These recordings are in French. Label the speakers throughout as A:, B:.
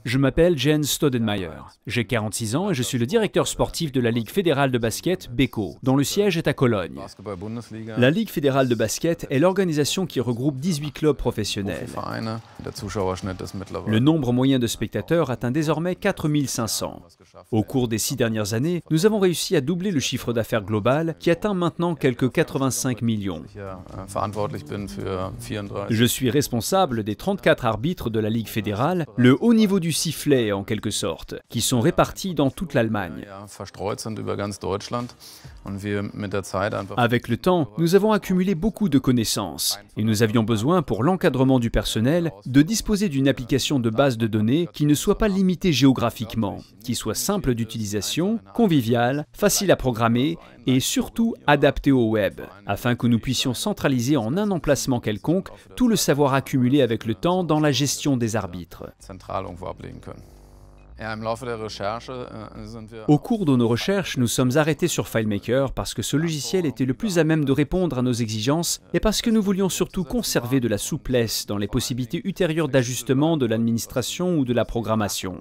A: Je m'appelle Jens Staudenmayer. J'ai 46 ans et je suis le directeur sportif de la Ligue fédérale de basket, Beko, dont le siège est à Cologne. La Ligue fédérale de basket est l'organisation qui regroupe 18 clubs professionnels. Le nombre moyen de spectateurs atteint désormais 4500. Au cours des 6 dernières années, nous avons réussi à doubler le chiffre d'affaires global qui atteint maintenant quelques 85 millions. Je suis responsable des 34 arbitres de la Ligue fédérale, le haut niveau du sifflet en quelque sorte, qui sont répartis dans toute l'Allemagne. Avec le temps, nous avons accumulé beaucoup de connaissances et nous avions besoin pour l'encadrement du personnel de disposer d'une application de base de données qui ne soit pas limitée géographiquement, qui soit simple d'utilisation, conviviale, facile à programmer et surtout adaptée au web, afin que nous puissions centraliser en un emplacement quelconque tout le savoir accumulé avec le temps dans la gestion des arbitres. Au cours de nos recherches, nous sommes arrêtés sur FileMaker parce que ce logiciel était le plus à même de répondre à nos exigences et parce que nous voulions surtout conserver de la souplesse dans les possibilités ultérieures d'ajustement de l'administration ou de la programmation.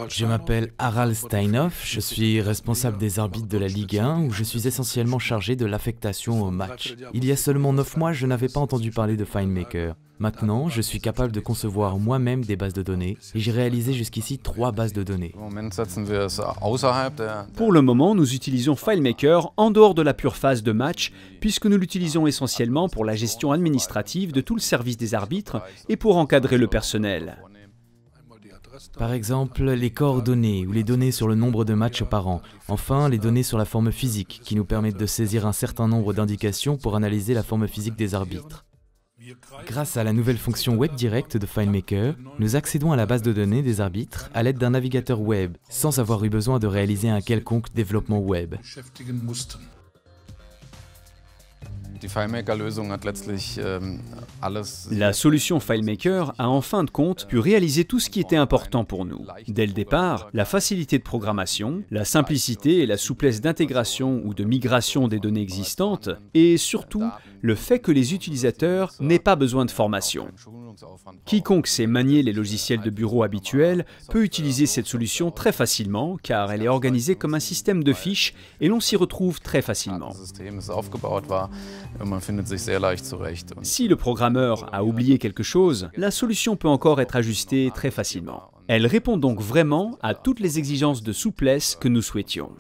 B: Je m'appelle Harald Steinhoff, je suis responsable des arbitres de la Ligue 1 où je suis essentiellement chargé de l'affectation au match. Il y a seulement 9 mois, je n'avais pas entendu parler de FileMaker. Maintenant, je suis capable de concevoir moi-même des bases de données et j'ai réalisé jusqu'ici 3 bases de données.
A: Pour le moment, nous utilisons FileMaker en dehors de la pure phase de match puisque nous l'utilisons essentiellement pour la gestion administrative de tout le service des arbitres et pour encadrer le personnel.
B: Par exemple, les coordonnées ou les données sur le nombre de matchs par an. Enfin, les données sur la forme physique qui nous permettent de saisir un certain nombre d'indications pour analyser la forme physique des arbitres. Grâce à la nouvelle fonction Web Direct de FileMaker, nous accédons à la base de données des arbitres à l'aide d'un navigateur web, sans avoir eu besoin de réaliser un quelconque développement web.
A: La solution FileMaker a en fin de compte pu réaliser tout ce qui était important pour nous. Dès le départ, la facilité de programmation, la simplicité et la souplesse d'intégration ou de migration des données existantes, et surtout le fait que les utilisateurs n'aient pas besoin de formation. Quiconque sait manier les logiciels de bureau habituels peut utiliser cette solution très facilement car elle est organisée comme un système de fiches et l'on s'y retrouve très facilement. Si le programmeur a oublié quelque chose, la solution peut encore être ajustée très facilement. Elle répond donc vraiment à toutes les exigences de souplesse que nous souhaitions.